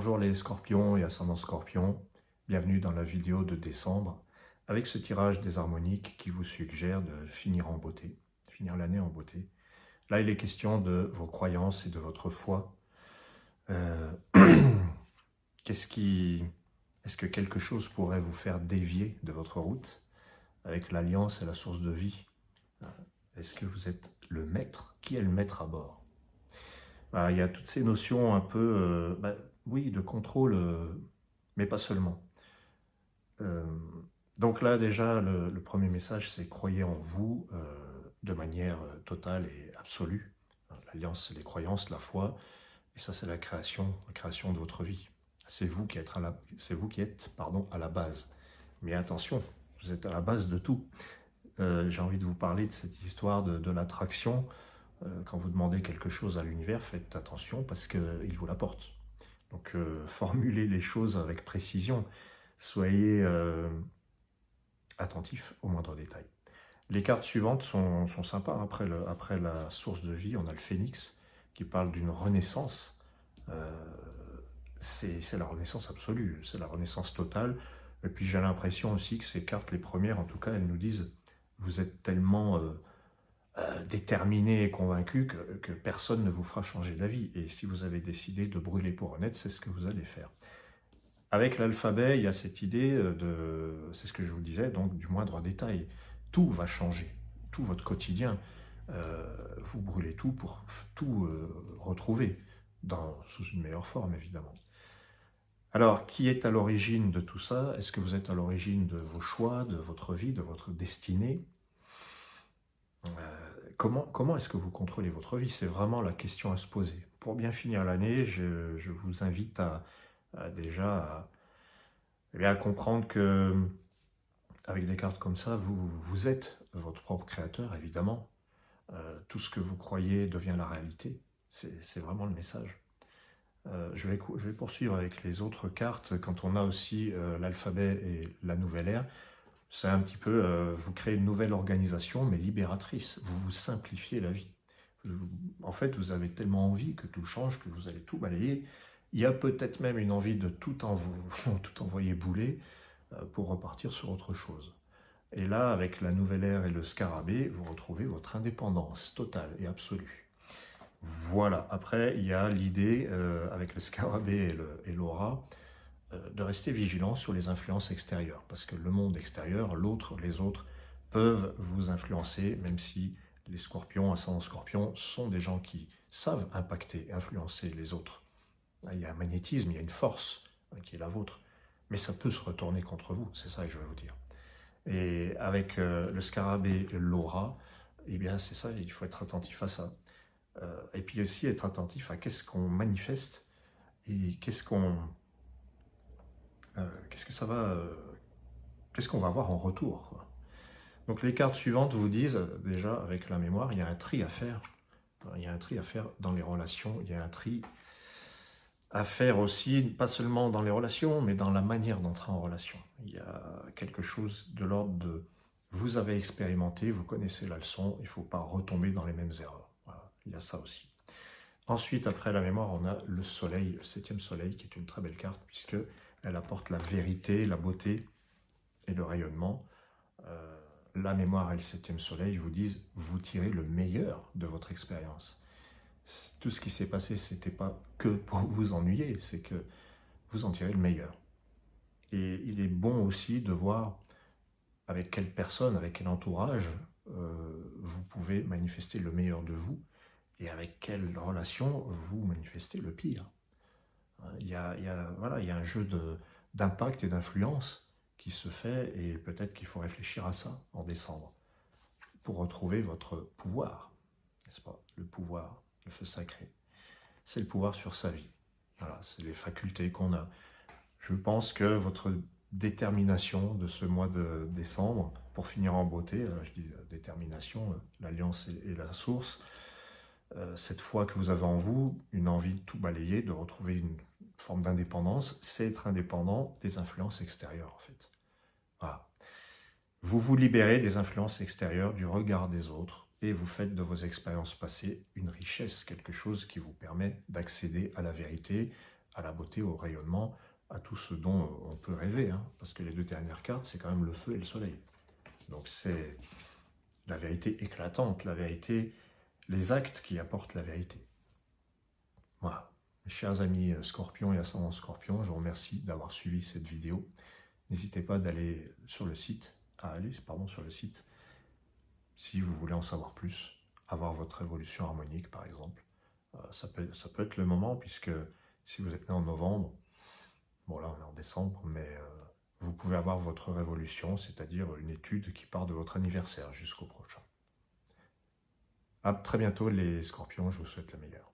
Bonjour les scorpions et ascendants scorpions, bienvenue dans la vidéo de décembre avec ce tirage des harmoniques qui vous suggère de finir en beauté, finir l'année en beauté. Là il est question de vos croyances et de votre foi. Euh, Est-ce que quelque chose pourrait vous faire dévier de votre route avec l'alliance et la source de vie? Est-ce que vous êtes le maître? Qui est le maître à bord? Il y a toutes ces notions un peu, oui, de contrôle, mais pas seulement. Euh, donc là, déjà, le premier message, c'est croyez en vous de manière totale et absolue. L'alliance, c'est les croyances, la foi, et ça, c'est la création de votre vie. C'est vous qui êtes, à la base. Mais attention, vous êtes à la base de tout. J'ai envie de vous parler de cette histoire de l'attraction. Quand vous demandez quelque chose à l'univers, faites attention parce qu'il vous l'apporte. Donc formulez les choses avec précision. Soyez attentif aux moindres détails. Les cartes suivantes sont sympas. Après la source de vie, on a le phénix qui parle d'une renaissance. Euh, c'est la renaissance absolue, c'est la renaissance totale. Et puis j'ai l'impression aussi que ces cartes, les premières en tout cas, elles nous disent vous êtes tellement déterminé et convaincu que personne ne vous fera changer d'avis. Et si vous avez décidé de brûler pour honnête, c'est ce que vous allez faire. Avec l'alphabet, il y a cette idée c'est ce que je vous disais, donc du moindre détail. Tout va changer, tout votre quotidien. Vous brûlez tout pour tout retrouver, sous une meilleure forme évidemment. Alors, qui est à l'origine de tout ça? Est-ce que vous êtes à l'origine de vos choix, de votre vie, de votre destinée? Comment est-ce que vous contrôlez votre vie? C'est vraiment la question à se poser. Pour bien finir l'année, je vous invite déjà à comprendre que avec des cartes comme ça, vous êtes votre propre créateur, évidemment. Tout ce que vous croyez devient la réalité. C'est vraiment le message. Je vais poursuivre avec les autres cartes. Quand on a aussi l'alphabet et la nouvelle ère, c'est un petit peu, vous créez une nouvelle organisation, mais libératrice. Vous vous simplifiez la vie. En fait, vous avez tellement envie que tout change, que vous allez tout balayer. Il y a peut-être même une envie de tout envoyer bouler pour repartir sur autre chose. Et là, avec la nouvelle ère et le scarabée, vous retrouvez votre indépendance totale et absolue. Voilà. Après, il y a l'idée, avec le scarabée et l'aura, de rester vigilant sur les influences extérieures. Parce que le monde extérieur, l'autre, les autres, peuvent vous influencer, même si les scorpions, ascendants scorpions, sont des gens qui savent impacter, influencer les autres. Il y a un magnétisme, il y a une force qui est la vôtre. Mais ça peut se retourner contre vous, c'est ça que je veux vous dire. Et avec le scarabée et l'aura, eh bien c'est ça, il faut être attentif à ça. Et puis aussi être attentif à qu'est-ce qu'on manifeste et qu'est-ce que ça va, qu'est-ce qu'on va avoir en retour, quoi. Donc les cartes suivantes vous disent, déjà avec la mémoire, il y a un tri à faire. Il y a un tri à faire dans les relations, il y a un tri à faire aussi, pas seulement dans les relations, mais dans la manière d'entrer en relation. Il y a quelque chose de l'ordre de vous avez expérimenté, vous connaissez la leçon, il ne faut pas retomber dans les mêmes erreurs. Voilà, il y a ça aussi. Ensuite, après la mémoire, on a le soleil, le 7e soleil, qui est une très belle carte, puisqu'elle apporte la vérité, la beauté et le rayonnement. La mémoire et le 7e soleil vous disent, vous tirez le meilleur de votre expérience. Tout ce qui s'est passé, c'était pas que pour vous ennuyer, c'est que vous en tirez le meilleur. Et il est bon aussi de voir avec quelle personne, avec quel entourage vous pouvez manifester le meilleur de vous et avec quelle relation vous manifestez le pire. Il y a un jeu d'impact et d'influence qui se fait et peut-être qu'il faut réfléchir à ça en décembre pour retrouver votre pouvoir, n'est-ce pas? Le pouvoir, le feu sacré. C'est le pouvoir sur sa vie. Voilà, c'est les facultés qu'on a. Je pense que votre détermination de ce mois de décembre, pour finir en beauté, je dis détermination, l'alliance et la source, cette foi que vous avez en vous, une envie de tout balayer, de retrouver une forme d'indépendance, c'est être indépendant des influences extérieures en fait. Voilà. Vous vous libérez des influences extérieures, du regard des autres, et vous faites de vos expériences passées une richesse, quelque chose qui vous permet d'accéder à la vérité, à la beauté, au rayonnement, à tout ce dont on peut rêver, hein, parce que les deux dernières cartes, c'est quand même le feu et le soleil. Donc c'est la vérité éclatante, la vérité, les actes qui apportent la vérité. Voilà. Mes chers amis Scorpion et ascendant Scorpion, je vous remercie d'avoir suivi cette vidéo. N'hésitez pas d'aller sur le site, sur le site, si vous voulez en savoir plus, avoir votre évolution harmonique par exemple. Ça peut être le moment, puisque si vous êtes né en novembre, bon là on est en décembre, mais vous pouvez avoir votre révolution, c'est-à-dire une étude qui part de votre anniversaire jusqu'au prochain. À très bientôt les Scorpions, je vous souhaite le meilleur.